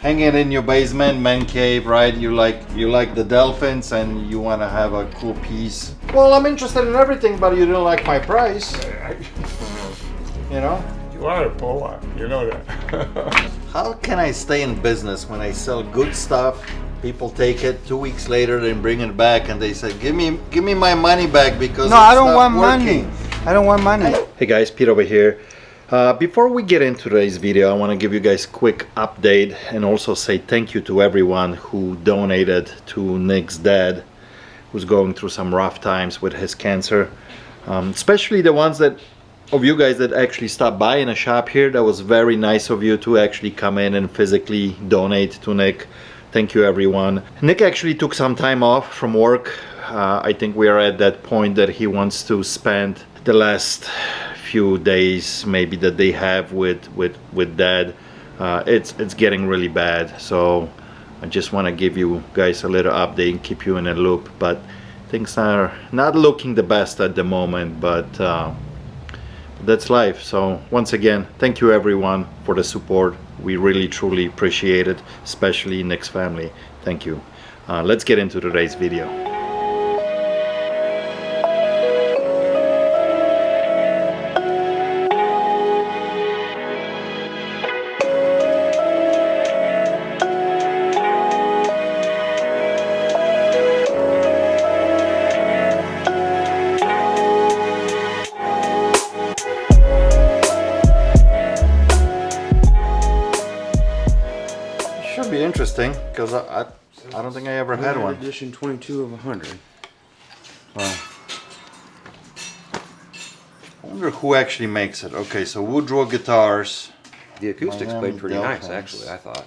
Hang it in your basement, man cave, right? You like the Dolphins and you want to have a cool piece. Well, I'm interested in everything, but you didn't like my price. You know? You are a Polak, you know that. How can I stay in business when I sell good stuff? People take it 2 weeks later, they bring it back and they say, give me my money back because no, I don't want money. I don't want money. Hey guys, Pete over here. Before we get into today's video, I want to give you guys a quick update and also say thank you to everyone who donated to Nick's dad, who's going through some rough times with his cancer. Especially the ones of you guys that actually stopped by in a shop here. That was very nice of you to actually come in and physically donate to Nick. Thank you everyone. Nick actually took some time off from work. I think we are at that point that he wants to spend the last few days maybe that they have with dad. It's getting really bad, so I just want to give you guys a little update and keep you in a loop, but things are not looking the best at the moment, but that's life. So once again, thank you everyone for the support. We really truly appreciate it, especially Nick's family. Thank you. Let's get into today's video. Be interesting because I don't think I ever had one. Edition 22 of 100. Well, I wonder who actually makes it. Okay, so Woodrow guitars. The acoustics Miami played pretty Dolphins. nice, actually, I thought.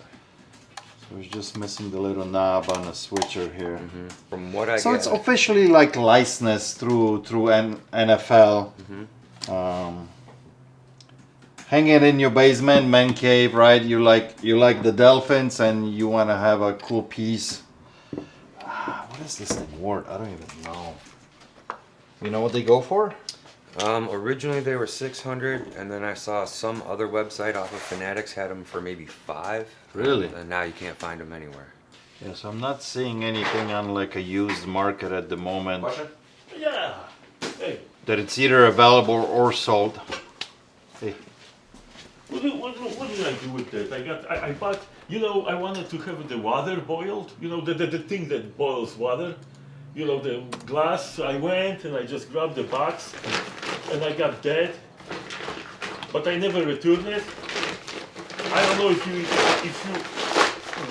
So it's just missing the little knob on the switcher here. From what I So get. it's officially like licensed through NFL. Hang it in your basement, man cave, right? You like the Dolphins and you want to have a cool piece. What is this thing worth? I don't even know. You know what they go for? Originally they were 600, and then I saw some other website off of Fanatics had them for maybe 5. Really? And now you can't find them anywhere. Yes, I'm not seeing anything on like a used market at the moment. Yeah. Hey. That it's either available or sold. Hey. What did I do with that? I bought, you know, I wanted to have the water boiled, you know, the thing that boils water. You know, the glass. I went and I just grabbed the box and I got that, but I never returned it. I don't know if you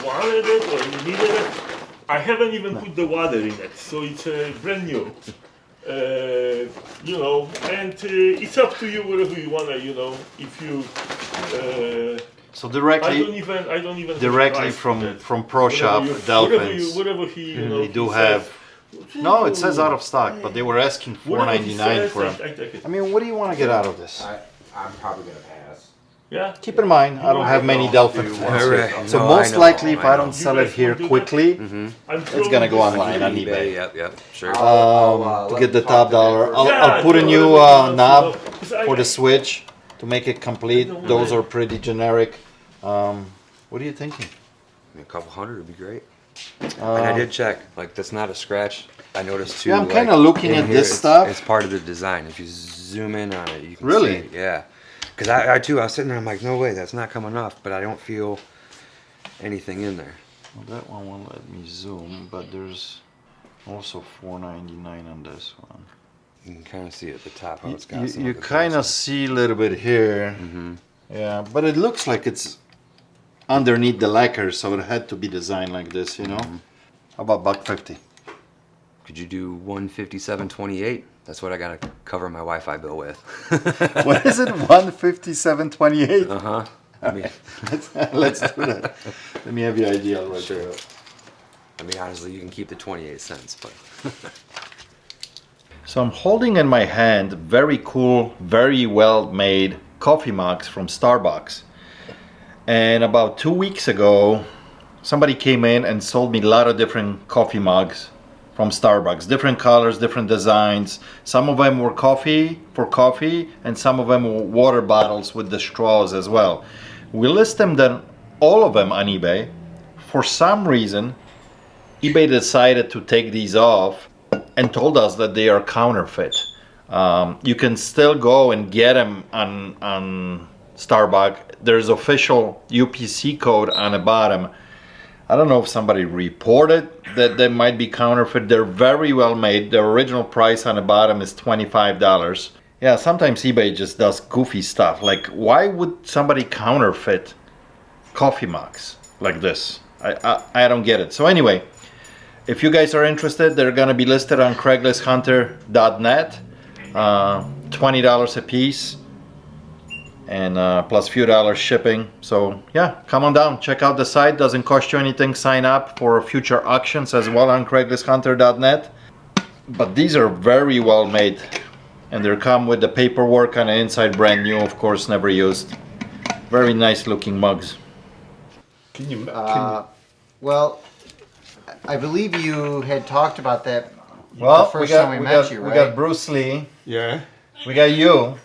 wanted it or you needed it. I haven't even put the water in it, so it's brand new. You know, and it's up to you whatever you wanna, you know, if you. So directly. I don't even. Directly from Pro Shop Dolphins. Whatever he, you know. They do have. No, it says out of stock, but they were asking $4.99 for them. I mean, what do you want to get out of this? I'm probably going to pass. Yeah. Keep in mind, I don't have many Dolphins ones here. So No, most I know, likely, if I I don't sell it here quickly, it's gonna go online on eBay. Yep, sure. To get the top dollar, I'll put a new knob for the switch to make it complete. Those are pretty generic. What are you thinking? A couple hundred would be great. And I did check, like that's not a scratch. I noticed too. Yeah, I'm kind of looking at this stuff. It's part of the design. If you zoom in on it, you can really? see it. Yeah. Because I was sitting there, I'm like, no way, that's not coming off, but I don't feel anything in there. Well, that one won't let me zoom, but there's also $4.99 on this one. You can kind of see at the top how it's got some you of the kind of see a little bit here. Yeah, but it looks like it's underneath the lacquer, so it had to be designed like this, you know? How about $1.50? Could you do 157.28? That's what I gotta cover my Wi-Fi bill with. What is it? 157.28? Uh-huh. Let's do that. Let me have your idea right there. I mean, honestly, you can keep the 28 cents, but. So I'm holding in my hand very cool, very well made coffee mugs from Starbucks. And about 2 weeks ago, somebody came in and sold me a lot of different coffee mugs from Starbucks, different colors, different designs. Some of them were coffee, and some of them were water bottles with the straws as well. We list them then all of them on eBay. For some reason, eBay decided to take these off and told us that they are counterfeit. You can still go and get them on Starbucks. There's official UPC code on the bottom. I don't know if somebody reported that they might be counterfeit. They're very well made. The original price on the bottom is $25. Yeah, sometimes eBay just does goofy stuff. Like, why would somebody counterfeit coffee mugs like this? I don't get it. So anyway, if you guys are interested, they're gonna be listed on CraigslistHunter.net. $20 a piece, and plus few dollars shipping. So yeah, come on down, check out the site. Doesn't cost you anything. Sign up for future auctions as well on CraigslistHunter.net. But these are very well made, and they come with the paperwork on the inside, brand new, of course, never used. Very nice looking mugs. Can you? Well, I believe you had talked about that Well, the first time we met you, right? We got Bruce Lee. Yeah. We got you.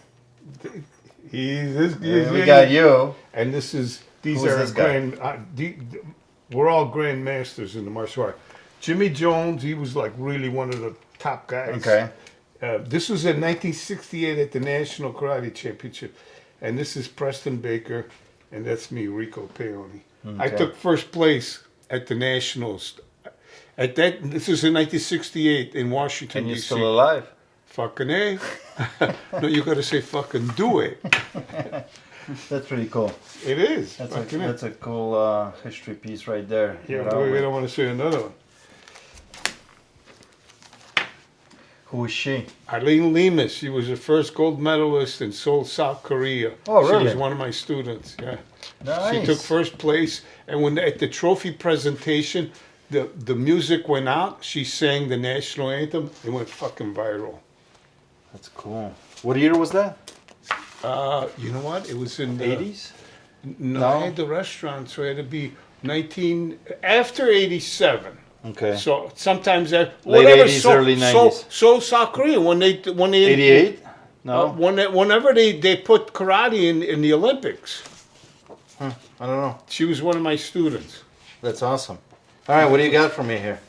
We got you. And this is these Who's are this guy? we're all grandmasters in the martial art. Jimmy Jones, he was like really one of the top guys. Okay. This was in 1968 at the National Karate Championship, and this is Preston Baker, and that's me, Rico Peone. I took first place at the Nationals. This was in 1968 in Washington, And you're D.C. still alive. Fucking A. No, you gotta say fucking do it. That's pretty cool. It is. That's a cool history piece right there. Yeah, You know, but we don't want to say another one. Who is she? Eileen Lemus, she was the first gold medalist in Seoul, South Korea. Oh, She really? was one of my students, yeah. Nice. She took first place, and when at the trophy presentation, the music went out, she sang the national anthem, it went fucking viral. That's cool. What year was that? You know what? It was in the 80s? No, No? I had the restaurant, so it had to be after 87. Okay. So sometimes that Late 80s, early 90s. So South Korea when they 88? No. whenever they put karate in the Olympics. I don't know. She was one of my students. That's awesome. All right, what do you got for me here?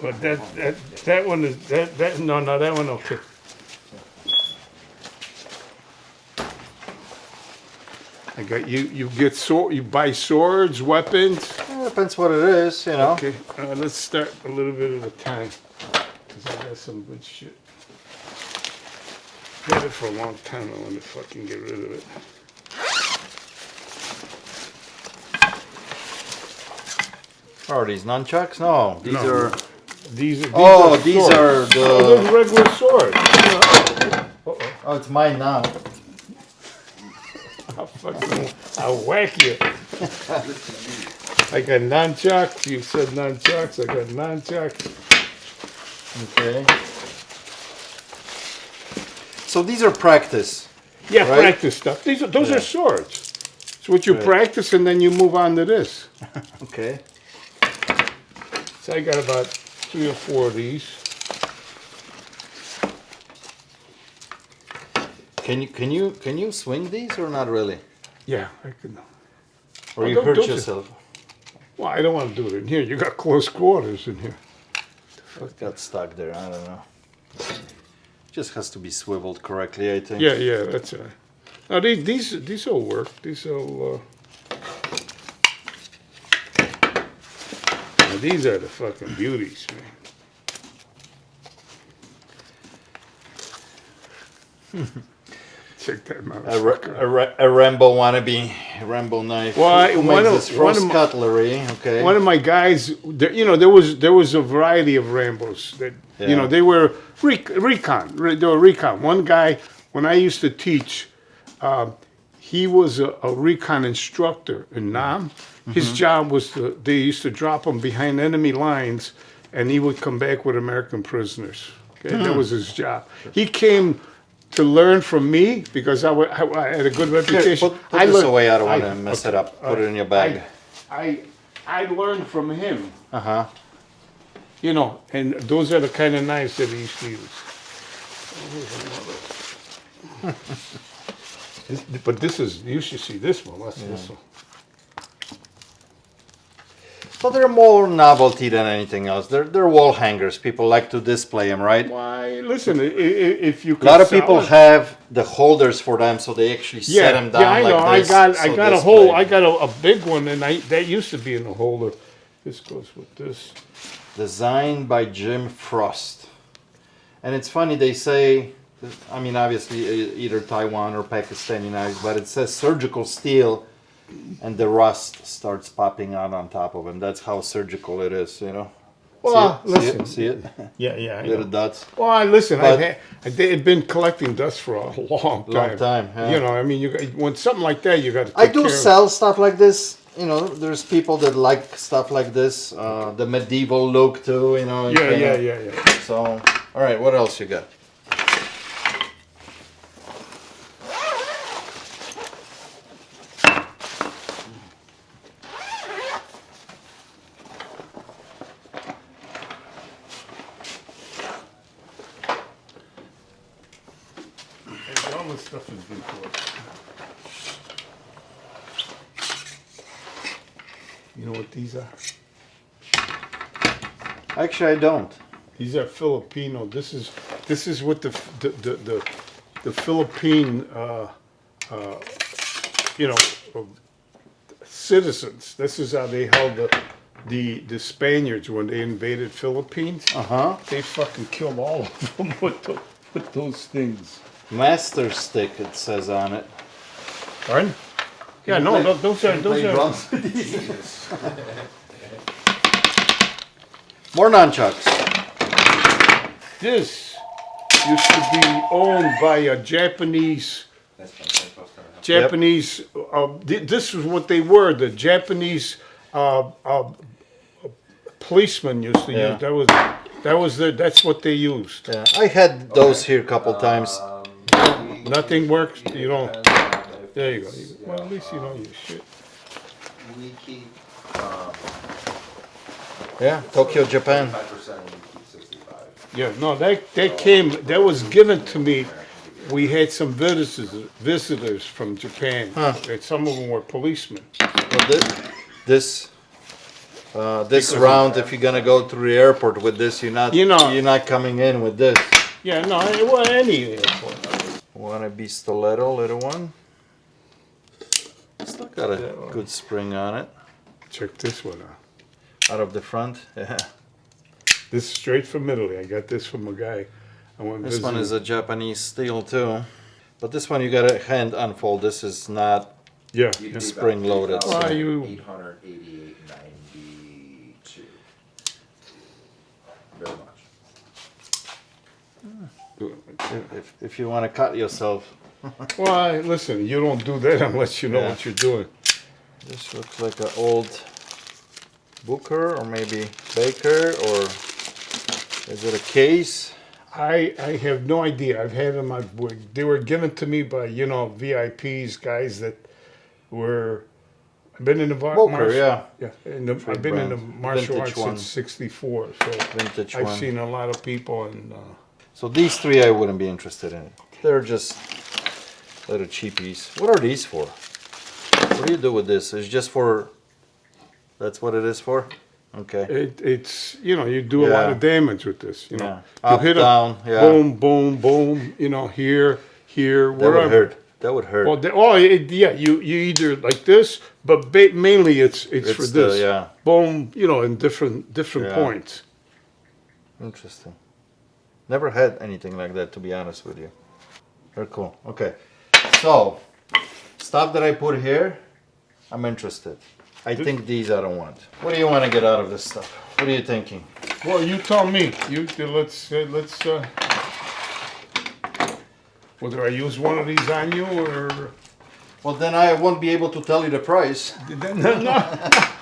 But that one is that that one okay. I got you. You get you buy swords, weapons. Depends what it is, you know. Okay, let's start a little bit at a time, because I got some good shit. Had it for a long time, I want to fucking get rid of it. Are these nunchucks? No, these No. are... These are these swords. are the... Oh, those regular swords. Oh, it's mine now. I'll whack you. I got nunchucks, you said nunchucks, I got nunchucks. Okay. So these are practice. Yeah, Right? practice stuff. Those are swords. It's what you Right. practice and then you move on to this. Okay. So I got about 3 or 4 of these. Can you swing these or not really? Yeah, I can. Or Oh, you don't- hurt don't you- yourself? Well, I don't want to do it in here. You got close quarters in here. It got stuck there. I don't know. Just has to be swiveled correctly, I think. Yeah, that's all right. Now these will work. These will. Now, these are the fucking beauties, man. Check that motherfucker. A Rambo wannabe, Rambo knife. Well, Who one makes of- this one Ross of my- cutlery? Okay. One of my guys, there was a variety of Rambos that Yeah. they were recon. They were recon. One guy, when I used to teach, he was a recon instructor in Nam. His job was they used to drop him behind enemy lines, and he would come back with American prisoners. Okay, that was his job. He came to learn from me because I had a good Here, reputation. put this away. I don't want to mess it up. all Put it in your bag. I learned from him, Uh-huh. and those are the kind of knives that he used to use. But this is, you should see this one. What's this one? So they're more novelty than anything else. They're wall hangers. People like to display them, right? Why? Listen, if you A lot of people it, have the holders for them, so they actually set them down yeah, I know. like this. I got a whole, I got a big one, and that used to be in the holder. This goes with this. Designed by Jim Frost. And it's funny, they say, I mean, obviously either Taiwan or Pakistani knives, but it says surgical steel, and the rust starts popping out on top of them. That's how surgical it is, you know. Well, see listen. See it? Yeah, I Little know. dots. Well, listen, But- I've been collecting dust for a long time. Long time, yeah. You know, I mean, when something like that, you got to. I do sell stuff like this. You know, there's people that like stuff like this, the medieval look too. You know. Yeah. So, all right, what else you got? All this stuff is good for us. You know what these are? Actually, I don't. These are Filipino. This is what the Philippine you know citizens. This is how they held the Spaniards when they invaded Philippines. They fucking killed all of them with those things. Master stick, it says on it. Pardon? Yeah, no, those are More nunchucks. This used to be owned by a Japanese. This was what they were. The Japanese policemen used to Yeah. use. That's what they used. Yeah, I had those here a couple times. Nothing works. You don't. There you go. Well, at least you know your shit. We keep Yeah, Tokyo, Japan. 5% and we keep 65. Yeah, no, that was given to me. We had some visitors from Japan. And some of them were policemen. Well, this round, if you're gonna go through the airport with this, you're not coming in with this. Yeah, no, well, any airport. Wanna be stiletto, little one? Still got a good spring on it. Check this one out. Out of the front, yeah. This is straight from Italy. I got this from a guy. I went This one visiting. is a Japanese steel too. But this one you gotta hand unfold. This is not Yeah. spring loaded. Well, So. you- 888.92. Very much. If you wanna cut yourself. Well, listen, you don't do that unless you know Yeah. what you're doing. This looks like an old Booker or maybe Baker, or is it a case? I have no idea. I've had them. They were given to me by VIPs, guys that were. I've been in the Booker, yeah. I've been in the brand. martial Vintage arts one. since '64, so Vintage I've one. seen a lot of people, and So these three I wouldn't be interested in. They're just little cheapies. What are these for? What do you do with this? It's just for. That's what it is for? Okay. it's you do a lot Yeah. of damage with this. You Yeah. you Up, hit down, yeah. boom, boom, boom. Here, That wherever. would hurt. That would hurt. Well, you either like this, but mainly it's for It's this. yeah. Boom, in different Yeah. points. Interesting. Never had anything like that, to be honest with you. Very cool. Okay. So, stuff that I put here, I'm interested. I think these I don't want. What do you want to get out of this stuff? What are you thinking? Well, you tell me. Let's. Whether I use one of these on you or Well, then I won't be able to tell you the price. no,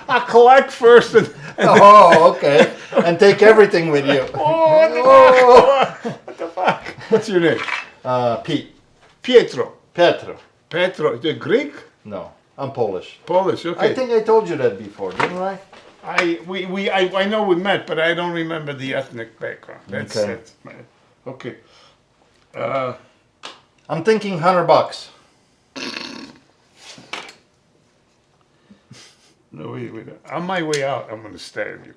I collect first and Oh, okay. And take everything with you. what the fuck? What's your name? Pete. Pietro. Petro. The Greek? No, I'm Polish. Polish. Okay. I think I told you that before, didn't I? I know we met, but I don't remember the ethnic background. That's Okay. it. Man. Okay. I'm thinking $100. No, wait. On my way out, I'm gonna stab you.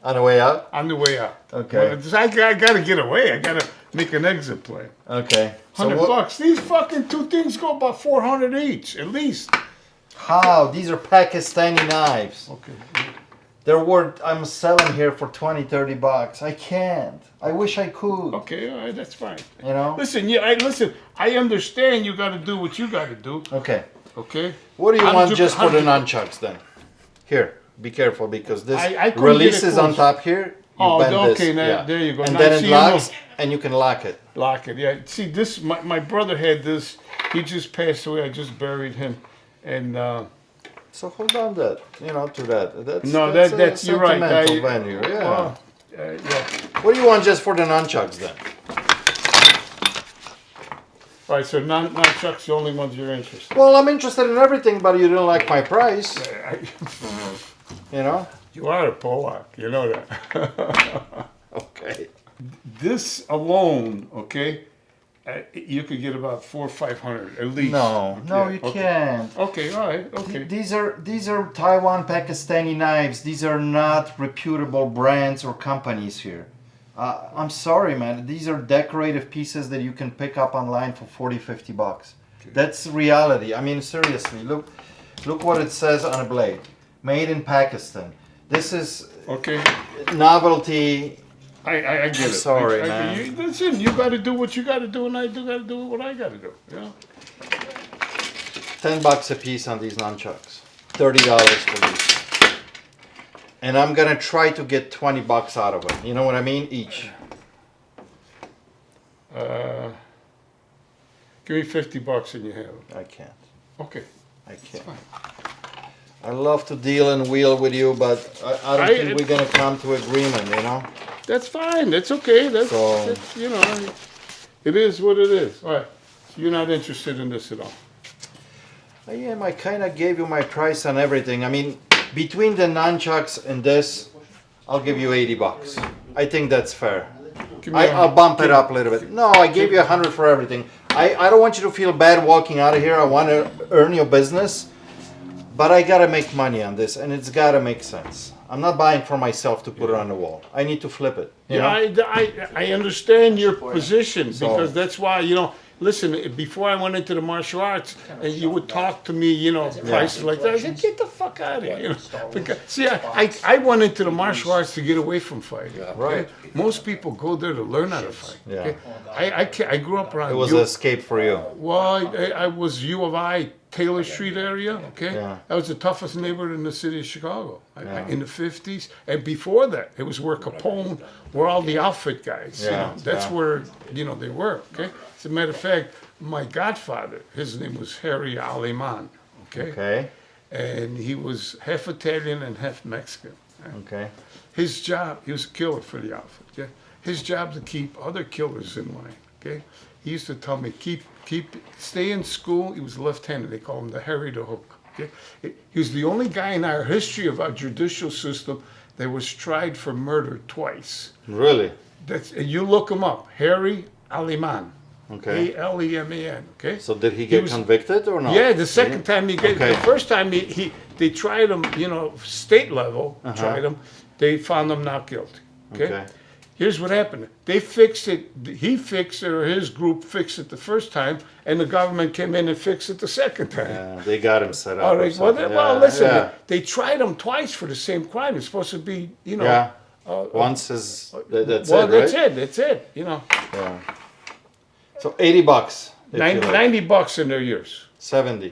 On the way out? On the way out. Okay. Well, I gotta get away. I gotta make an exit plan. Okay. $100. These fucking two things go about 400 each, at least. How? These are Pakistani knives. Okay. They're worth, I'm selling here for 20, 30 bucks. I can't. I wish I could. Okay, all right, that's fine. You know? Listen, I understand you gotta do what you gotta do. Okay. Okay? What do you want just for the 100. nunchucks then? Here, be careful because this I couldn't release get it is on close. top here. You Oh, bend okay, this. now, there you go. And Now, then see, it you know- locks and you can lock it. Lock it, yeah. See, this, my brother had this. He just passed away. I just buried him. And, So hold on to that. no, That's that's a you're right. sentimental value. Yeah. Yeah. What do you want just for the nunchucks then? All right, so nunchucks the only ones you're interested Well, I'm interested in everything, but you didn't like my price. in. You know? You are a Polak, you know that. Okay. This alone, okay, you could get about 400 or 500 at least. No, Yeah, you okay. can't. Okay, all right, okay. These are Taiwan Pakistani knives. These are not reputable brands or companies here. I'm sorry, man. These are decorative pieces that you can pick up online for 40, 50 bucks. That's reality. I mean, seriously, look what it says on a blade. Made in Pakistan. This is Okay, novelty. I get it. Sorry, I, man. Listen, you got to do what you got to do, and I got to do what I got to do. You know? $10 a piece on these nunchucks. $30 for these. And I'm gonna try to get 20 bucks out of them. You know what I mean? Each. Give me $50 and you have it. I can't. Okay. I can't. I love to deal and wheel with you, but I don't think we're gonna come to agreement. You know? That's fine. That's okay. That's So- you know, it is what it is. All right. So you're not interested in this at all. I am. I kind of gave you my price on everything. I mean, between the nunchucks and this, I'll give you 80 bucks. I think that's fair. Give me I'll bump it up a little bit. No, I gave you 100 for everything. I don't want you to feel bad walking out of here. I want to earn your business, but I gotta make money on this, and it's gotta make sense. I'm not buying for myself to put it on the wall. I need to flip it. You know? I understand your position So- because that's why, you know, listen, before I went into the martial arts, and you would talk to me, you know, prices like that. I said, get the fuck out of here. You know? Because, see, I went into the martial arts to get away from fighting. Okay? Right. Most people go there to learn how to fight. Yeah. Okay? I grew up around It was an escape for you. Well, I was U of I, Taylor Street area, okay? Yeah. That was the toughest neighborhood in the city of Chicago Yeah. in the 50s. And before that, it was where Capone, where all the outfit guys, you Yeah, know, that's yeah. where, you know, they were, okay? As a matter of fact, my godfather, his name was Harry Aleman, okay? Okay. And he was half Italian and half Mexican. Okay. His job, he was a killer for the outfit, okay? His job to keep other killers in line, okay? He used to tell me, stay in school. He was left-handed. They call him the Harry the Hook, okay? He was the only guy in our history of our judicial system that was tried for murder twice. Really? You look him up, Harry Aleman, Okay. Aleman, okay? So did he get was- convicted or not? Yeah, the second time Okay. the first time they tried him, you know, state level, tried him, they found him not guilty. Okay? Here's what happened. They fixed it, he fixed it, or his group fixed it the first time, and the government came in and fixed it the second time. Yeah, they got him set up. All or right, well, something. well, Yeah, listen, yeah. they tried him twice for the same crime. It's supposed to be, you know. Yeah. Once is that's well, it, right? that's it, you know. Yeah. So 80 bucks. if you 90, like. 90 bucks in their years. 70.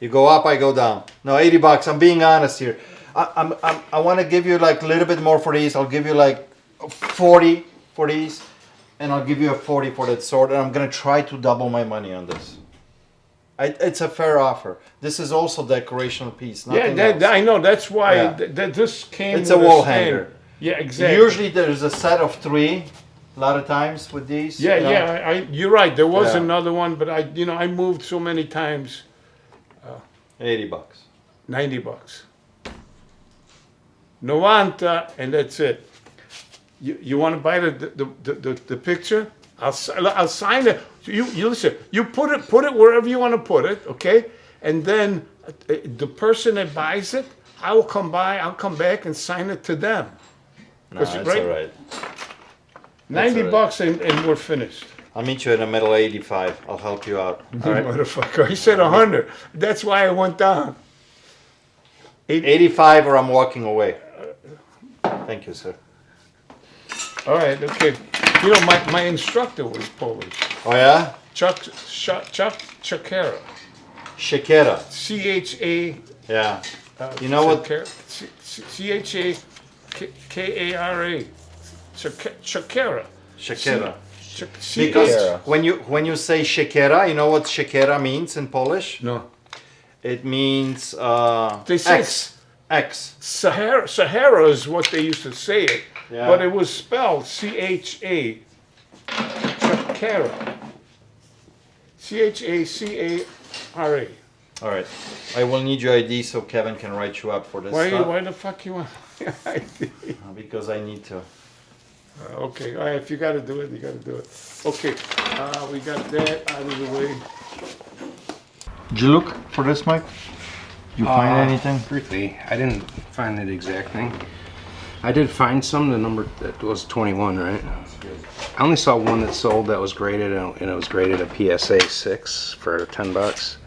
You go up, I go down. No, 80 bucks. I'm being honest here. I want to give you like a little bit more for these. I'll give you like 40 for these, and I'll give you a 40 for that sword. And I'm gonna try to double my money on this. It's a fair offer. This is also decorational piece. Yeah, Nothing else. I know. That's why Yeah. this came. It's with a wall stand. hanger. Yeah, exactly. Usually there's a set of 3. A lot of times with these. Yeah, you know. yeah. You're right. There was Yeah. another one, but I moved so many times. 80 bucks. 90 bucks. 90, and that's it. You want to buy the picture? I'll sign it. You listen. You put it wherever you want to put it, okay? and then the person that buys it, I'll come back and sign it to them. No, that's right? all right. 90 all right. bucks and we're finished. I'll meet you in the middle, 85. I'll help you out. All right. Motherfucker, he said 100. That's why I went down. 85 or I'm walking away. Thank you, sir. All right, okay. You know, my instructor was Polish. Oh yeah? Chuck Chakera. Shakira. C-H-A. Yeah. You know what? C-H-A-K-A-R-A. Chakera. Shakira. C- Because when you say shakera, you know what shakera means in Polish? No. It means They say X. Sahara is what they used to say it, Yeah. but it was spelled C-H-A. Chakera. C-H-A-C-A-R-A. All right. I will need your ID so Kevin can write you up for this stuff. Why the fuck you want ID? Because I need to. Okay, all right, if you gotta do it, you gotta do it. Okay, we got that out of the way. Did you look for this, Mike? You find anything? Briefly, I didn't find the exact thing. I did find some, the number that was 21, right? I only saw one that sold that was graded, and it was graded a PSA 6 for 10 bucks.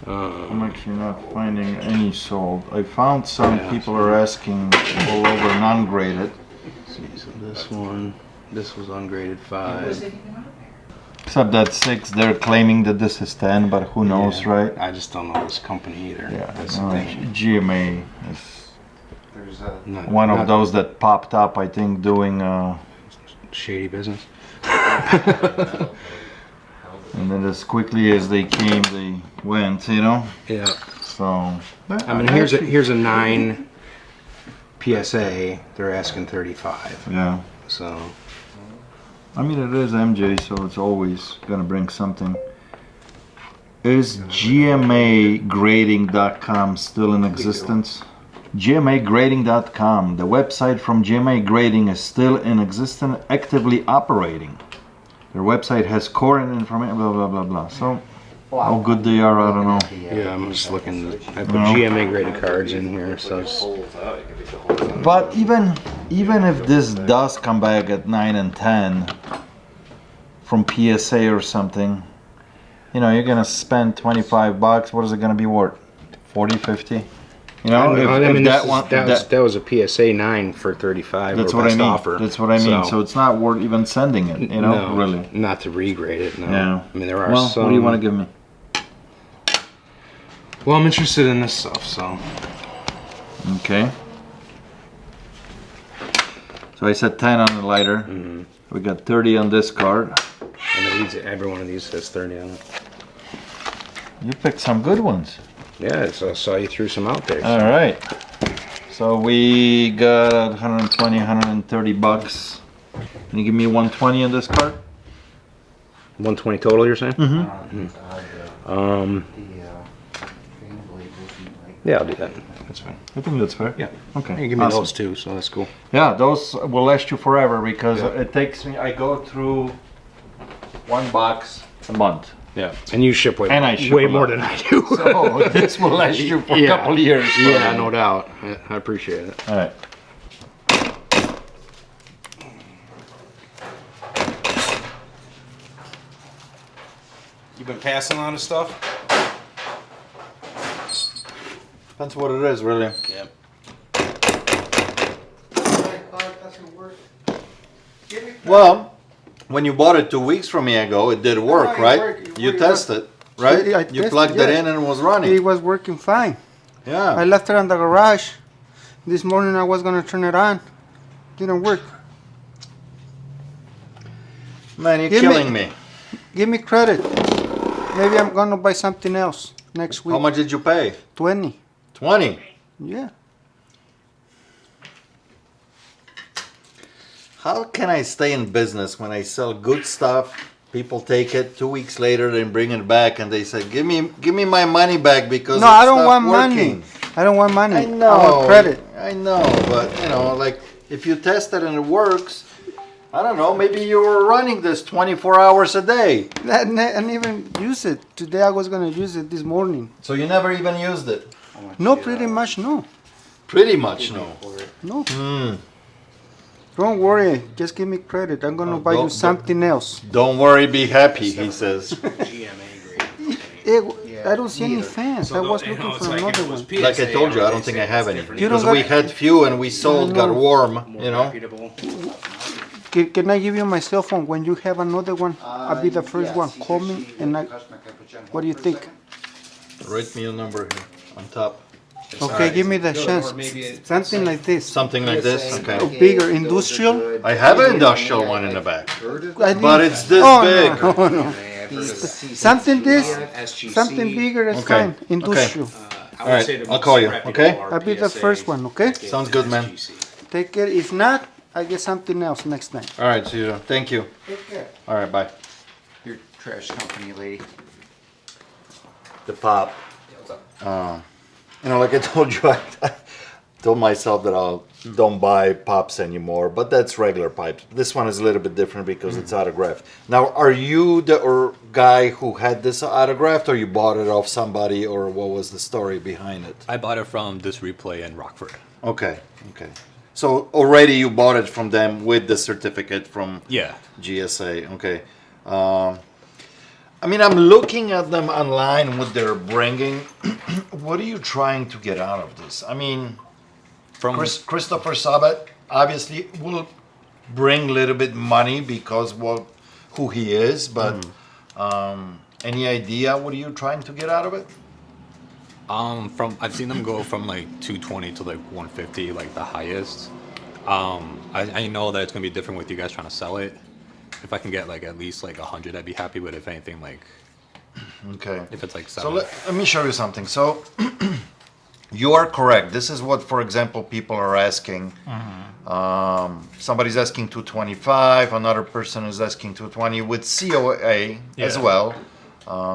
I'm actually not finding any sold. I found some people are asking all over non-graded. See, so this one, this was ungraded 5. Except that 6, they're claiming that this is 10, but who knows, Yeah, right? I just don't know this company either. Yeah, That's no, the thing. GMA is Not- one of not those that popped up, I think, doing, shady business. and then as quickly as they came, they went, you know? Yeah. So, I mean, here's a 9 PSA. They're asking 35. yeah. So I mean, it is MJ, so it's always gonna bring something. Is GMAgrading.com still in existence? GMAgrading.com, the website from GMA Grading is still in existence, actively operating. Their website has core and information, blah blah blah blah. So, how good they are, I don't know. yeah, I'm just looking. I put GMA graded cards in here, so it's, But even if this does come back at 9 and 10 from PSA or something, you know, you're gonna spend 25 bucks. What is it gonna be worth? 40, 50? You know, that was a PSA 9 for 35. that's or what I best mean. offer. That's what I mean. So it's not worth even sending it. You know, no, really. not to regrade it. No. Yeah. I mean, there are Well, some. what do you want to give me? Well, I'm interested in this stuff, so Okay. So I said 10 on the lighter. We got 30 on this card. and every one of these has 30 on it. You picked some good ones. Yeah, so I saw you threw some out there. All right. So we got 120, 130 bucks. Can you give me 120 on this card? 120 total, you're saying? Yeah, I'll do that. That's fine. I think that's fair. Yeah. Okay. You give me awesome. those too, so that's cool. Yeah, those will last you forever because Yeah. it takes me. I go through one box a month. Yeah, and you ship way, And I ship way a more lot. than I do. So this will last you for a Yeah. couple of years. Yeah, probably. no doubt. I appreciate it. All right. You've been passing a lot of stuff? Depends what it is, really. Yeah. Well, when you bought it 2 weeks from me ago, it did work, it right? worked. You It tested, right? Yeah, I You tested, plugged it yeah. in and it was running. It was working fine. I Yeah. left it in the garage. This morning I was gonna turn it on. Didn't work. Man, you're Give me- killing me. Give me credit. Maybe I'm gonna buy something else next week. How much did you pay? 20. 20. Yeah. How can I stay in business when I sell good stuff? People take it 2 weeks later, they bring it back, and they say, "Give me my money back because No, it's I don't not want working." money. I don't want money. I know. I want credit. I know, but you know, like if you test it and it works, I don't know, maybe you were running this 24 hours a day. I didn't even use it. Today I was gonna use it this morning. So you never even used it? No, pretty much no. Pretty much no. No. Don't worry, just give me credit. I'm gonna buy you something else. Don't worry, be happy, he says. I don't see any fans. I was looking for another one. Like I told you, I don't think I have any. You don't Because we got- had few and we sold, got warm, you know? Can I give you my cell phone? When you have another one, I'll be the first one. Call me and what do you think? Write me a number here on top. Okay, give me the chance. Something like this. Something like this, okay. Bigger, industrial. I have an industrial one in the back. I But need- it's this Oh, big. no. Something this, something bigger is Okay, fine. Industrial. All right, I'll call you, okay? I'll be the first one, okay? Sounds good, man. Take care. If not, I'll get something else next time. All right, see you. Thank you. Take care. All right, bye. Your trash company lady. The pop. You know, like I told you, I told myself that I don't buy pops anymore, but that's regular pipes. This one is a little bit different because it's autographed. Now, are you the guy who had this autographed, or you bought it off somebody, or what was the story behind it? I bought it from this replay in Rockford. Okay, okay. So already you bought it from them with the certificate from Yeah. GSA. Okay. I mean, I'm looking at them online, what they're bringing. What are you trying to get out of this? I mean, From Christopher Sabat obviously will bring a little bit money because who he is, but any idea what are you trying to get out of it? I've seen them go from like 220 to like 150, like the highest. I know that it's gonna be different with you guys trying to sell it. If I can get like at least like 100, I'd be happy with. If anything, like Okay. if it's like So 7. let me show you something. So you are correct. This is what, for example, people are asking. Somebody's asking 225. Another person is asking 220 with COA as Yeah. well.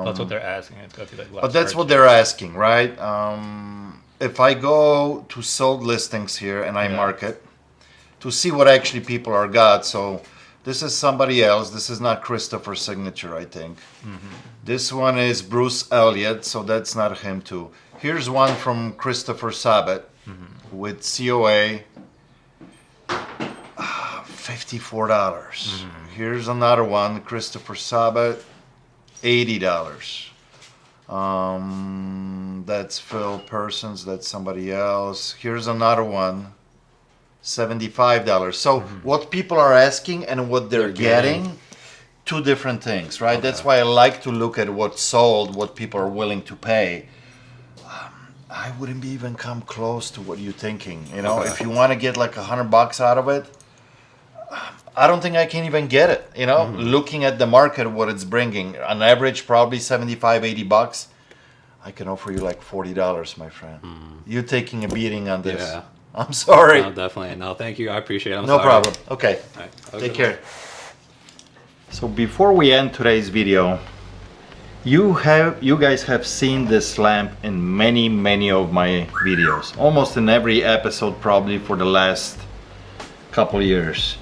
That's what they're asking. It's got to be like But that's what they're asking, right? If I go to sold listings here and I mark it to see what actually people are got. So this is somebody else. This is not Christopher's signature, I think. This one is Bruce Elliott, so that's not him too. Here's one from Christopher Sabat with COA, $54. Here's another one, Christopher Sabat, $80. That's Phil Persons, that's somebody else. Here's another one, $75. So what people are asking and what they're getting, two different things, right? That's why I like to look at what's sold, what people are willing to pay. I wouldn't be even come close to what you're thinking. You know, if you want to get like $100 out of it, I don't think I can even get it. You know, looking at the market, what it's bringing, on average, probably 75, $80. I can offer you like $40, my friend. You're taking a beating on this. Yeah. I'm sorry. No, definitely. No, thank you. I appreciate it. I'm No sorry. problem. Okay. All right. Have a Take good care. So before we end today's video, you guys have seen this lamp in many of my videos, almost in every episode probably for the last couple years.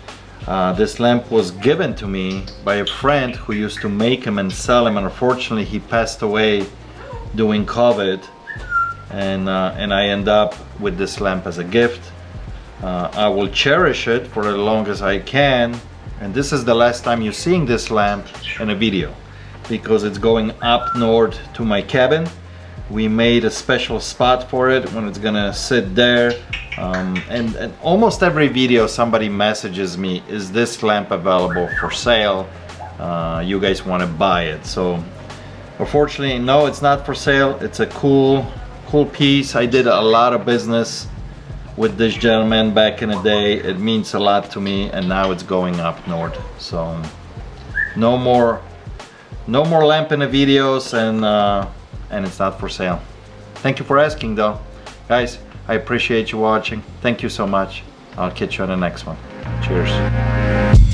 This lamp was given to me by a friend who used to make them and sell them, and unfortunately he passed away during COVID, and I end up with this lamp as a gift. I will cherish it for as long as I can, and this is the last time you're seeing this lamp in a video because it's going up north to my cabin. We made a special spot for it when it's gonna sit there, and almost every video somebody messages me, is this lamp available for sale? You guys want to buy it? So unfortunately, no, it's not for sale. It's a cool piece. I did a lot of business with this gentleman back in the day. It means a lot to me, and now it's going up north. So no more lamp in the videos, and it's not for sale. Thank you for asking though. Guys, I appreciate you watching. Thank you so much. I'll catch you on the next one. Cheers.